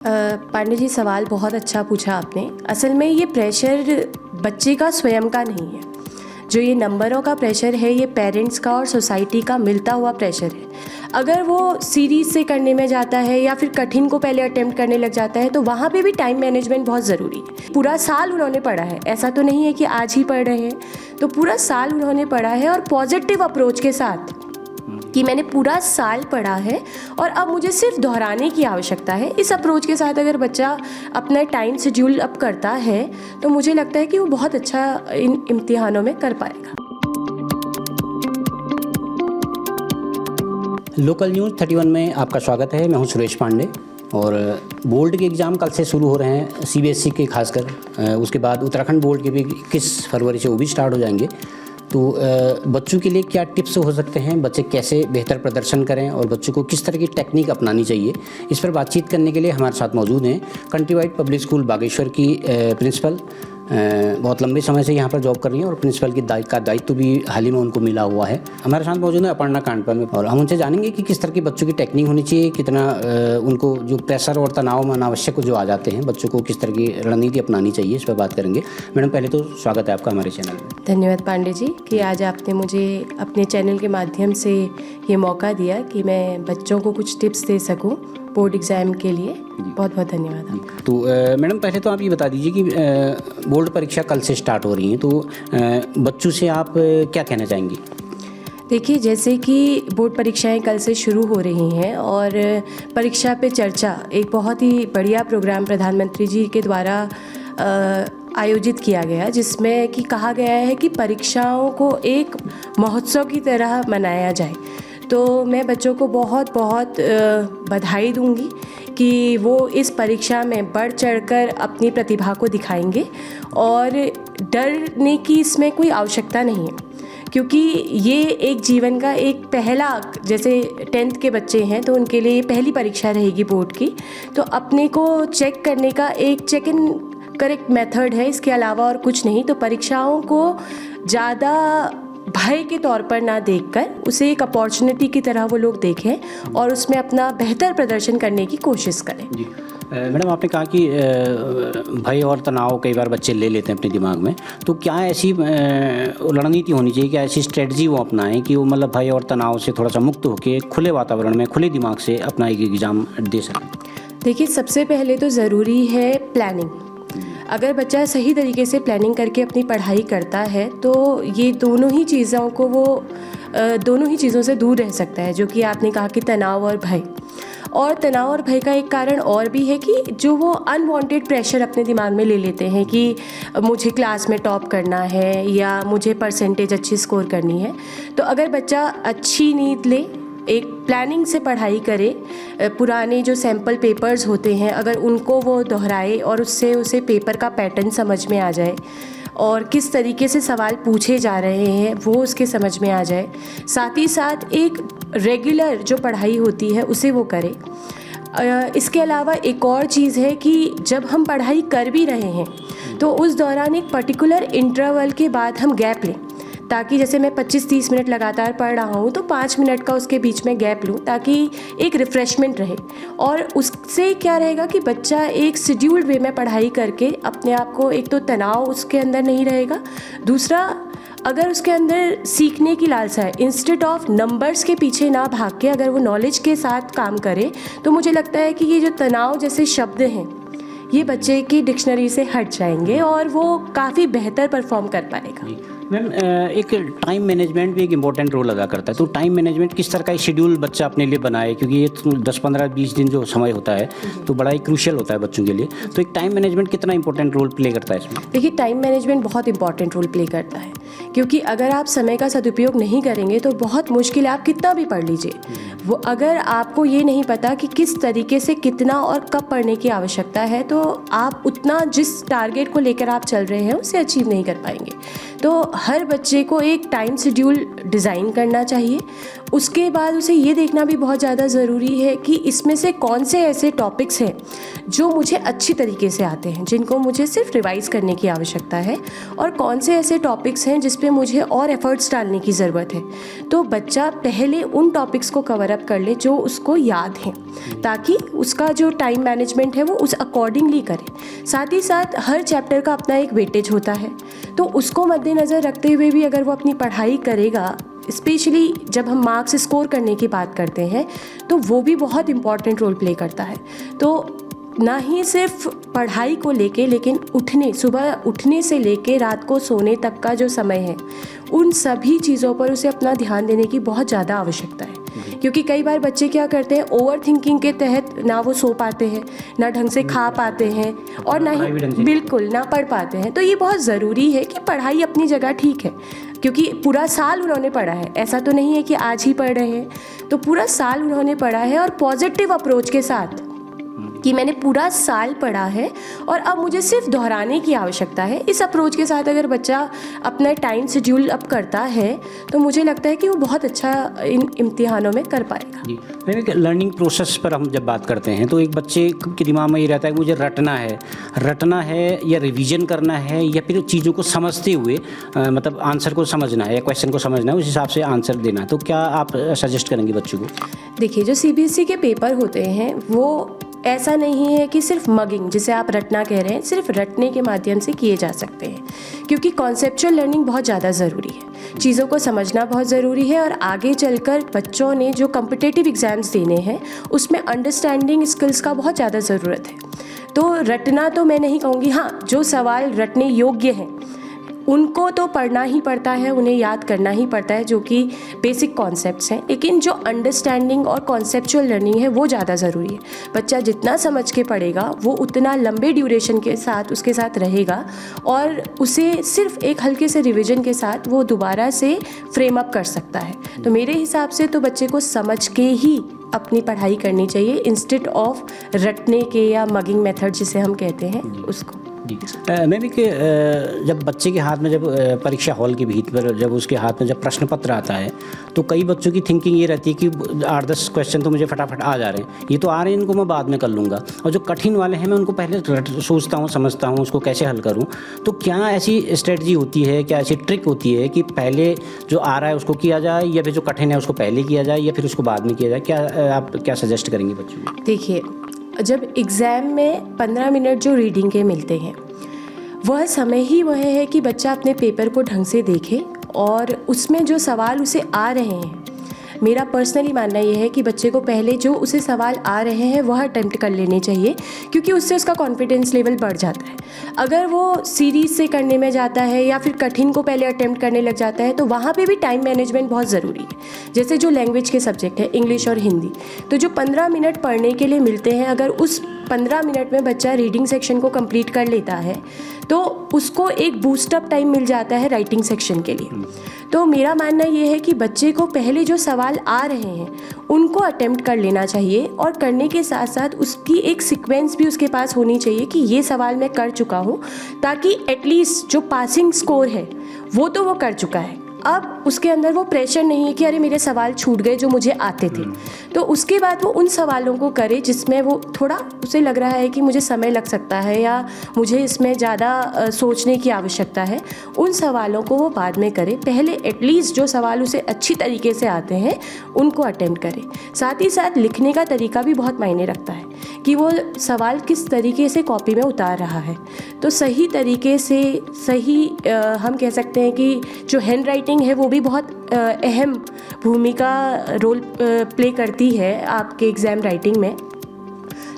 पांडे जी, सवाल बहुत अच्छा पूछा आपने। असल में ये प्रेशर बच्चे का स्वयं का नहीं है। जो ये नंबरों का प्रेशर है, ये पेरेंट्स का और सोसाइटी का मिलता हुआ प्रेशर है। अगर वो सीरीज़ से करने में जाता है या फिर कठिन को पहले अटेम्प्ट करने लग जाता है, तो वहाँ पे भी टाइम मैनेजमेंट बहुत ज़रूरी है। पूरा साल उन्होंने पढ़ा है, ऐसा तो नहीं है कि आज ही पढ़ रहे हैं। तो पूरा साल उन्होंने पढ़ा है और पॉजिटिव अप्रोच के साथ कि मैंने पूरा साल पढ़ा है और अब मुझे सिर्फ दोहराने की आवश्यकता है। इस अप्रोच के साथ अगर बच्चा अपना टाइम शेड्यूल अप करता है तो मुझे लगता है कि वो बहुत अच्छा इन इम्तिहानों में कर पाएगा। लोकल न्यूज़ 31 में आपका स्वागत है। मैं हूं सुरेश पांडे और बोर्ड के एग्ज़ाम कल से शुरू हो रहे हैं, सीबीएसई के खासकर। उसके बाद उत्तराखंड बोर्ड के भी 21 फरवरी से वो भी स्टार्ट हो जाएंगे। तो बच्चों के लिए क्या टिप्स हो सकते हैं, बच्चे कैसे बेहतर प्रदर्शन करें और बच्चों को किस तरह की टेक्निक अपनानी चाहिए, इस पर बातचीत करने के लिए हमारे साथ मौजूद हैं country wide public school Bageshwar की प्रिंसिपल। बहुत लंबे समय से यहाँ पर जॉब कर रही हैं और प्रिंसिपल की दायित्व भी हाल ही में उनको मिला हुआ है। हमारे साथ मौजूद है अपर्णा कांडपाल और हम उनसे जानेंगे कि किस तरह की बच्चों की टेक्निक होनी चाहिए, कितना उनको जो प्रेशर और तनाव में अनावश्यक जो आ जाते हैं बच्चों को किस तरह की रणनीति अपनानी चाहिए, इस पर बात करेंगे। मैडम, पहले तो स्वागत है आपका हमारे चैनल में। धन्यवाद पांडे जी कि आज आपने मुझे अपने चैनल के माध्यम से ये मौका दिया कि मैं बच्चों को कुछ टिप्स दे सकूं बोर्ड एग्ज़ाम के लिए। बहुत बहुत धन्यवाद आपका। तो मैडम, पहले तो आप ये बता दीजिए कि बोर्ड परीक्षा कल से स्टार्ट हो रही हैं, तो बच्चों से आप क्या कहना चाहेंगी? देखिए, जैसे कि बोर्ड परीक्षाएं कल से शुरू हो रही हैं और परीक्षा पे चर्चा एक बहुत ही बढ़िया प्रोग्राम प्रधानमंत्री जी के द्वारा आयोजित किया गया, जिसमें कि कहा गया है कि परीक्षाओं को एक महोत्सव की तरह मनाया जाए। तो मैं बच्चों को बहुत बहुत बधाई दूंगी कि वो इस परीक्षा में बढ़ चढ़कर अपनी प्रतिभा को दिखाएंगे और डरने की इसमें कोई आवश्यकता नहीं है, क्योंकि ये एक जीवन का एक पहला, जैसे 10th के बच्चे हैं तो उनके लिए ये पहली परीक्षा रहेगी बोर्ड की। तो अपने को चेक करने का एक चेक इन करेक्ट मेथड है, इसके अलावा और कुछ नहीं। तो परीक्षाओं को ज़्यादा भय के तौर पर ना देखकर उसे एक अपॉर्चुनिटी की तरह वो लोग देखें और उसमें अपना बेहतर प्रदर्शन करने की कोशिश करें। जी मैडम, आपने कहा कि भय और तनाव कई बार बच्चे ले लेते हैं अपने दिमाग में, तो क्या ऐसी रणनीति होनी चाहिए, क्या ऐसी स्ट्रेटजी वो अपनाएं कि वो मतलब भय और तनाव से थोड़ा सा मुक्त होकर खुले वातावरण में खुले दिमाग से अपना एक एग्ज़ाम दे सकें? देखिए, सबसे पहले तो ज़रूरी है प्लानिंग। अगर बच्चा सही तरीके से प्लानिंग करके अपनी पढ़ाई करता है तो ये दोनों ही चीज़ों को वो दोनों ही चीज़ों से दूर रह सकता है, जो कि आपने कहा कि तनाव और भय। और तनाव और भय का एक कारण और भी है कि जो वो अनवांटेड प्रेशर अपने दिमाग में ले लेते हैं कि मुझे क्लास में टॉप करना है या मुझे परसेंटेज अच्छी स्कोर करनी है। तो अगर बच्चा अच्छी नींद ले, एक प्लानिंग से पढ़ाई करे, पुराने जो सैम्पल पेपर्स होते हैं अगर उनको वो दोहराए और उससे उसे पेपर का पैटर्न समझ में आ जाए और किस तरीके से सवाल पूछे जा रहे हैं वो उसके समझ में आ जाए, साथ ही साथ एक रेगुलर जो पढ़ाई होती है उसे वो करे। इसके अलावा एक और चीज़ है कि जब हम पढ़ाई कर भी रहे हैं तो उस दौरान एक पर्टिकुलर इंटरवल के बाद हम गैप लें, ताकि जैसे मैं 25-30 मिनट लगातार पढ़ रहा हूँ तो 5 मिनट का उसके बीच में गैप लूँ, ताकि एक रिफ़्रेशमेंट रहे। और उससे क्या रहेगा कि बच्चा एक शेड्यूल्ड वे में पढ़ाई करके अपने आप को, एक तो तनाव उसके अंदर नहीं रहेगा, दूसरा अगर उसके अंदर सीखने की लालसा है, इंस्टेड ऑफ नंबर्स के पीछे ना भाग के अगर वो नॉलेज के साथ काम करे, तो मुझे लगता है कि ये जो तनाव जैसे शब्द हैं ये बच्चे की डिक्शनरी से हट जाएंगे और वो काफ़ी बेहतर परफॉर्म कर पाएगा। मैम, एक टाइम मैनेजमेंट भी एक इम्पॉर्टेंट रोल अदा करता है, तो टाइम मैनेजमेंट किस तरह का शेड्यूल बच्चा अपने लिए बनाए, क्योंकि ये 10-15-20 दिन जो समय होता है तो बड़ा ही क्रूशियल होता है बच्चों के लिए। तो एक टाइम मैनेजमेंट कितना इंपॉर्टेंट रोल प्ले करता है इसमें? देखिए, टाइम मैनेजमेंट बहुत इंपॉर्टेंट रोल प्ले करता है, क्योंकि अगर आप समय का सदुपयोग नहीं करेंगे तो बहुत मुश्किल है, आप कितना भी पढ़ लीजिए, वो अगर आपको ये नहीं पता कि किस तरीके से कितना और कब पढ़ने की आवश्यकता है तो आप उतना जिस टारगेट को लेकर आप चल रहे हैं उसे अचीव नहीं कर पाएंगे। तो हर बच्चे को एक टाइम शेड्यूल डिज़ाइन करना चाहिए। उसके बाद उसे ये देखना भी बहुत ज़्यादा ज़रूरी है कि इसमें से कौन से ऐसे टॉपिक्स हैं जो मुझे अच्छी तरीके से आते हैं, जिनको मुझे सिर्फ रिवाइज़ करने की आवश्यकता है, और कौन से ऐसे टॉपिक्स हैं जिस पे मुझे और एफ़र्ट्स डालने की ज़रूरत है। तो बच्चा पहले उन टॉपिक्स को कवर अप कर ले जो उसको याद हैं, ताकि उसका जो टाइम मैनेजमेंट है वो उस अकॉर्डिंगली करे। साथ ही साथ हर चैप्टर का अपना एक वेटेज होता है, तो उसको मद्देनज़र रखते हुए भी अगर वो अपनी पढ़ाई करेगा, स्पेशली जब हम मार्क्स स्कोर करने की बात करते हैं, तो वो भी बहुत इम्पॉर्टेंट रोल प्ले करता है। तो ना ही सिर्फ पढ़ाई को लेके, लेकिन सुबह उठने से लेके रात को सोने तक का जो समय है, उन सभी चीज़ों पर उसे अपना ध्यान देने की बहुत ज़्यादा आवश्यकता है। क्योंकि कई बार बच्चे क्या करते हैं, ओवर थिंकिंग के तहत ना वो सो पाते हैं, ना ढंग से खा पाते हैं, और ना ही बिल्कुल ना पढ़ पाते हैं। तो ये बहुत ज़रूरी है कि पढ़ाई अपनी जगह ठीक है, क्योंकि पूरा साल उन्होंने पढ़ा है, ऐसा तो नहीं है कि आज ही पढ़ रहे हैं। तो पूरा साल उन्होंने पढ़ा है, और पॉजिटिव अप्रोच के साथ कि मैंने पूरा साल पढ़ा है और अब मुझे सिर्फ दोहराने की आवश्यकता है, इस अप्रोच के साथ अगर बच्चा अपना टाइम शेड्यूल अप करता है, तो मुझे लगता है कि वो बहुत अच्छा इन इम्तिहानों में कर पाएगा। जी, लर्निंग प्रोसेस पर हम जब बात करते हैं तो एक बच्चे के दिमाग में ये रहता है कि मुझे रटना है या रिवीजन करना है, या फिर चीज़ों को समझते हुए मतलब आंसर को समझना है या क्वेश्चन को समझना है, उस हिसाब से आंसर देना है। तो क्या आप सजेस्ट करेंगे बच्चों को? देखिए, जो CBSE के पेपर होते हैं वो ऐसा नहीं है कि सिर्फ मगिंग, जिसे आप रटना कह रहे हैं, सिर्फ रटने के माध्यम से किए जा सकते हैं, क्योंकि कॉन्सेप्चुअल लर्निंग बहुत ज़्यादा ज़रूरी है। चीज़ों को समझना बहुत ज़रूरी है, और आगे चलकर बच्चों ने जो कॉम्पिटिटिव एग्ज़ाम्स देने हैं उसमें अंडरस्टैंडिंग स्किल्स का बहुत ज़्यादा ज़रूरत है। तो रटना तो मैं नहीं कहूँगी, हाँ, जो सवाल रटने योग्य हैं उनको तो पढ़ना ही पड़ता है, उन्हें याद करना ही पड़ता है, जो कि बेसिक कॉन्सेप्ट्स हैं। लेकिन जो अंडरस्टैंडिंग और कॉन्सेप्चुअल लर्निंग है वो ज़्यादा ज़रूरी है। बच्चा जितना समझ के पढ़ेगा वो उतना लंबे ड्यूरेशन के साथ उसके साथ रहेगा, और उसे सिर्फ एक हल्के से रिवीजन के साथ वो दोबारा से फ्रेम अप कर सकता है। तो मेरे हिसाब से तो बच्चे को समझ के ही अपनी पढ़ाई करनी चाहिए, इंस्टेड ऑफ रटने के या मगिंग मेथड जिसे हम कहते हैं उसको। मैं भी कि जब बच्चे के हाथ में जब परीक्षा हॉल के भीतर जब उसके हाथ में जब प्रश्न पत्र आता है, तो कई बच्चों की थिंकिंग ये रहती है कि 8-10 क्वेश्चन तो मुझे फटाफट आ जा रहे हैं, ये तो आ रहे हैं, इनको मैं बाद में कर लूँगा, और जो कठिन वाले हैं मैं उनको पहले सोचता हूँ, समझता हूँ उसको कैसे हल करूँ। तो क्या ऐसी स्ट्रेटजी होती है, क्या ऐसी ट्रिक होती है कि पहले जो आ रहा है उसको किया जाए, या फिर जो कठिन है उसको पहले किया जाए, या फिर उसको बाद में किया जाए? क्या आप क्या सजेस्ट करेंगे बच्चों को? देखिए, जब एग्ज़ाम में 15 मिनट जो रीडिंग के मिलते हैं, वह समय ही वह है कि बच्चा अपने पेपर को ढंग से देखे, और उसमें जो सवाल उसे आ रहे हैं, मेरा पर्सनली मानना यह है कि बच्चे को पहले जो उसे सवाल आ रहे हैं वह अटेम्प्ट कर लेने चाहिए, क्योंकि उससे उसका कॉन्फिडेंस लेवल बढ़ जाता है। अगर वो सीरीज से करने में जाता है या फिर कठिन को पहले अटेम्प्ट करने लग जाता है, तो वहाँ पे भी टाइम मैनेजमेंट बहुत ज़रूरी है। जैसे जो लैंग्वेज के सब्जेक्ट है, इंग्लिश और हिंदी, तो जो 15 मिनट पढ़ने के लिए मिलते हैं, अगर उस 15 मिनट में बच्चा रीडिंग सेक्शन को कंप्लीट कर लेता है, तो उसको एक बूस्टअप टाइम मिल जाता है राइटिंग सेक्शन के लिए। तो मेरा मानना ये है कि बच्चे को पहले जो सवाल आ रहे हैं उनको अटेम्प्ट कर लेना चाहिए, और करने के साथ साथ उसकी एक सीक्वेंस भी उसके पास होनी चाहिए कि ये सवाल मैं कर चुका हूँ, ताकि एटलीस्ट जो पासिंग स्कोर है वो तो वो कर चुका है। अब उसके अंदर वो प्रेशर नहीं है कि अरे मेरे सवाल छूट गए जो मुझे आते थे। तो उसके बाद वो उन सवालों को करे जिसमें वो थोड़ा उसे लग रहा है कि मुझे समय लग सकता है या मुझे इसमें ज़्यादा सोचने की आवश्यकता है, उन सवालों को वो बाद में करे। पहले एटलीस्ट जो सवाल उसे अच्छी तरीके से आते हैं उनको अटेम्प्ट करे। साथ ही साथ लिखने का तरीका भी बहुत मायने रखता है कि वो सवाल किस तरीके से कॉपी में उतार रहा है। तो सही तरीके से हम कह सकते हैं कि जो हैंड राइटिंग है वो भी बहुत अहम भूमिका रोल प्ले करती है आपके एग्ज़ाम राइटिंग में।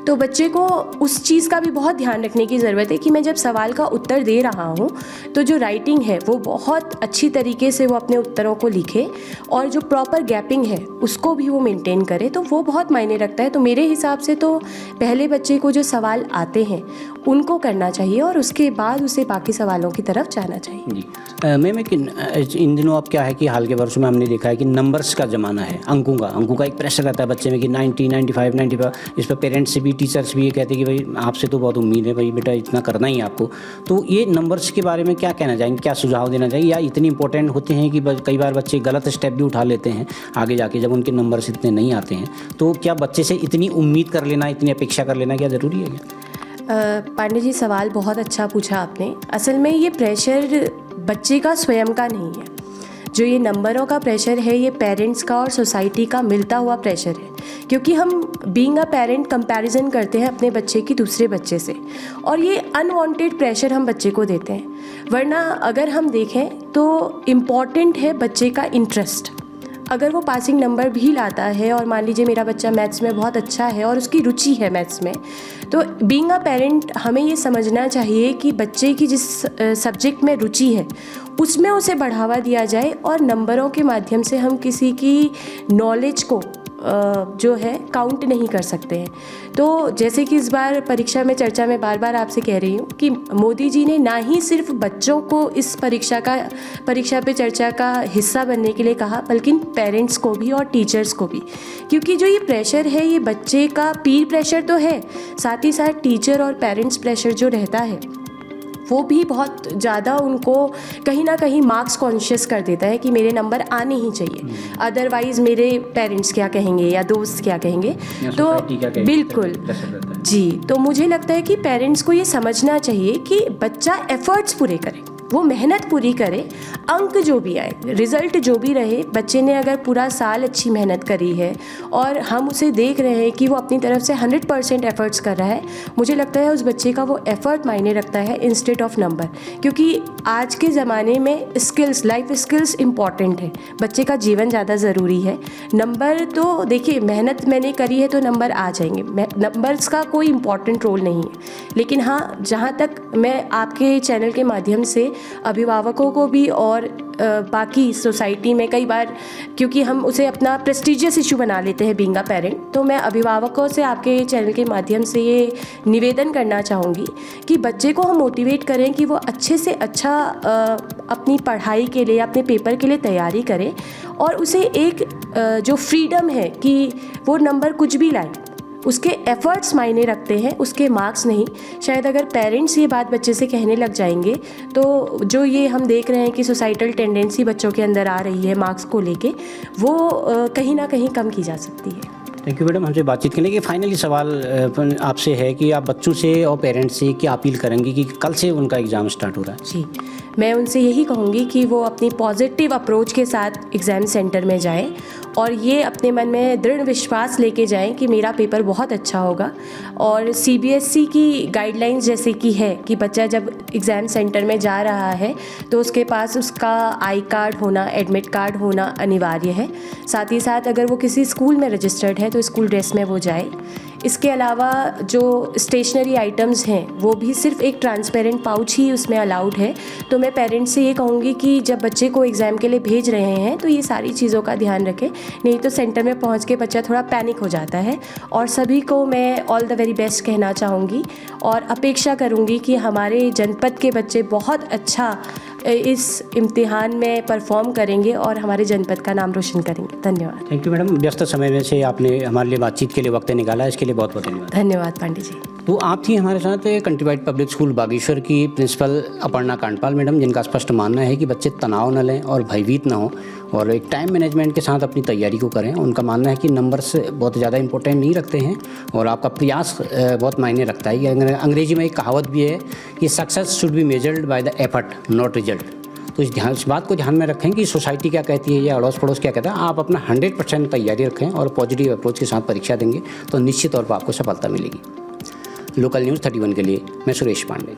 तो बच्चे को उस चीज़ का भी बहुत ध्यान रखने की ज़रूरत है कि मैं जब सवाल का उत्तर दे रहा हूँ तो जो राइटिंग है वो बहुत अच्छी तरीके से वो अपने उत्तरों को लिखे, और जो प्रॉपर गैपिंग है उसको भी वो मेंटेन करे। तो वो बहुत मायने रखता है। तो मेरे हिसाब से तो पहले बच्चे को जो सवाल आते हैं उनको करना चाहिए और उसके बाद उसे बाकी सवालों की तरफ जाना चाहिए। जी मैम, इन दिनों अब क्या है कि हाल के वर्षों में हमने देखा है कि नंबर्स का ज़माना है, अंकों का एक प्रेशर रहता है बच्चे में कि 90, 95, इस पर पेरेंट्स से भी, टीचर्स भी ये कहते हैं कि भाई आपसे तो बहुत उम्मीद है भाई बेटा, इतना करना ही आपको। तो ये नंबर्स के बारे में क्या कहना चाहेंगे, क्या सुझाव देना चाहिए, या इतनी इंपॉर्टेंट होते हैं कि कई बार बच्चे गलत स्टेप भी उठा लेते हैं आगे जाके जब उनके नंबर्स इतने नहीं आते हैं? तो क्या बच्चे से इतनी उम्मीद कर लेना, इतनी अपेक्षा कर लेना क्या ज़रूरी है क्या? पांडे जी, सवाल बहुत अच्छा पूछा आपने। असल में ये प्रेशर बच्चे का स्वयं का नहीं है। जो ये नंबरों का प्रेशर है, ये पेरेंट्स का और सोसाइटी का मिलता हुआ प्रेशर है, क्योंकि हम बीइंग अ पेरेंट कंपैरिजन करते हैं अपने बच्चे की दूसरे बच्चे से, और ये अनवांटेड प्रेशर हम बच्चे को देते हैं। वरना अगर हम देखें तो इम्पॉर्टेंट है बच्चे का इंटरेस्ट। अगर वो पासिंग नंबर भी लाता है और मान लीजिए मेरा बच्चा मैथ्स में बहुत अच्छा है और उसकी रुचि है मैथ्स में, तो बीइंग अ पेरेंट हमें ये समझना चाहिए कि बच्चे की जिस सब्जेक्ट में रुचि है उसमें उसे बढ़ावा दिया जाए, और नंबरों के माध्यम से हम किसी की नॉलेज को जो है काउंट नहीं कर सकते हैं। तो जैसे कि इस बार परीक्षा में चर्चा में बार बार आपसे कह रही हूँ कि मोदी जी ने ना ही सिर्फ बच्चों को इस परीक्षा पे चर्चा का हिस्सा बनने के लिए कहा, बल्कि पेरेंट्स को भी और टीचर्स को भी, क्योंकि जो ये प्रेशर है ये बच्चे का पीर प्रेशर तो है, साथ ही साथ टीचर और पेरेंट्स प्रेशर जो रहता है वो भी बहुत ज़्यादा उनको कहीं ना कहीं मार्क्स कॉन्शियस कर देता है कि मेरे नंबर आने ही चाहिए, अदरवाइज़ मेरे पेरेंट्स क्या कहेंगे या दोस्त क्या कहेंगे। तो बिल्कुल जी, तो मुझे लगता है कि पेरेंट्स को ये समझना चाहिए कि बच्चा एफर्ट्स पूरे करे, वो मेहनत पूरी करे, अंक जो भी आए, रिज़ल्ट जो भी रहे, बच्चे ने अगर पूरा साल अच्छी मेहनत करी है और हम उसे देख रहे हैं कि वो अपनी तरफ से 100% एफर्ट्स कर रहा है, मुझे लगता है उस बच्चे का वो एफर्ट मायने रखता है इंस्टेड ऑफ नंबर। क्योंकि आज के ज़माने में स्किल्स, लाइफ स्किल्स इम्पॉर्टेंट है, बच्चे का जीवन ज़्यादा ज़रूरी है। नंबर तो देखिए, मेहनत मैंने करी है तो नंबर आ जाएंगे, नंबर्स का कोई इम्पॉर्टेंट रोल नहीं है। लेकिन हाँ, जहाँ तक मैं आपके चैनल के माध्यम से अभिभावकों को भी और बाकी सोसाइटी में कई बार, क्योंकि हम उसे अपना प्रेस्टिजियस इशू बना लेते हैं बीइंग अ पेरेंट, तो मैं अभिभावकों से आपके चैनल के माध्यम से ये निवेदन करना चाहूँगी कि बच्चे को हम मोटिवेट करें कि वो अच्छे से अच्छा अपनी पढ़ाई के लिए, अपने पेपर के लिए तैयारी करे, और उसे एक जो फ्रीडम है कि वो नंबर कुछ भी लाए, उसके एफ़र्ट्स मायने रखते हैं, उसके मार्क्स नहीं। शायद अगर पेरेंट्स ये बात बच्चे से कहने लग जाएंगे तो जो ये हम देख रहे हैं कि सोसाइटल टेंडेंसी बच्चों के अंदर आ रही है मार्क्स को लेके, वो कहीं ना कहीं कम की जा सकती है। थैंक यू मैडम, हमसे बातचीत करने के। फाइनली सवाल आपसे है कि आप बच्चों से और पेरेंट्स से क्या अपील करेंगे कि कल से उनका एग्ज़ाम स्टार्ट हो रहा है? जी, मैं उनसे यही कहूँगी कि वो अपनी पॉजिटिव अप्रोच के साथ एग्ज़ाम सेंटर में जाएं और ये अपने मन में दृढ़ विश्वास लेके जाएं कि मेरा पेपर बहुत अच्छा होगा। और CBSE की गाइडलाइंस जैसे कि है कि बच्चा जब एग्ज़ाम सेंटर में जा रहा है तो उसके पास उसका आई कार्ड होना, एडमिट कार्ड होना अनिवार्य है। साथ ही साथ अगर वो किसी स्कूल में रजिस्टर्ड है तो स्कूल ड्रेस में वो जाए। इसके अलावा जो स्टेशनरी आइटम्स हैं वो भी सिर्फ एक ट्रांसपेरेंट पाउच ही उसमें अलाउड है। तो मैं पेरेंट्स से ये कहूँगी कि जब बच्चे को एग्ज़ाम के लिए भेज रहे हैं तो ये सारी चीज़ों का ध्यान रखें, नहीं तो सेंटर में पहुँच के बच्चा थोड़ा पैनिक हो जाता है। और सभी को मैं ऑल द वेरी बेस्ट कहना चाहूँगी और अपेक्षा करूँगी कि हमारे जनपद के बच्चे बहुत अच्छा इस इम्तिहान में परफॉर्म करेंगे और हमारे जनपद का नाम रोशन करेंगे। धन्यवाद। थैंक यू मैडम, व्यस्त समय में से आपने हमारे लिए बातचीत के लिए वक्त निकाला, इसके लिए बहुत बहुत धन्यवाद। धन्यवाद पांडे जी। तो आप थी हमारे साथ कंट्रीवाइड पब्लिक स्कूल बागेश्वर की प्रिंसिपल अपर्णा कांडपाल मैडम, जिनका स्पष्ट मानना है कि बच्चे तनाव न लें और भयभीत ना हों और एक टाइम मैनेजमेंट के साथ अपनी तैयारी को करें। उनका मानना है कि नंबर्स बहुत ज़्यादा इंपॉर्टेंट नहीं रखते हैं और आपका प्रयास बहुत मायने रखता है। अंग्रेजी में एक कहावत भी है कि success should be measured by the effort not result. तो इस बात को ध्यान में रखें कि सोसाइटी क्या कहती है या अड़ोस पड़ोस क्या कहता है। आप अपना 100% तैयारी रखें और पॉजिटिव अप्रोच के साथ परीक्षा देंगे तो निश्चित तौर पर आपको सफलता मिलेगी। लोकल न्यूज़ 31 के लिए मैं सुरेश पांडे।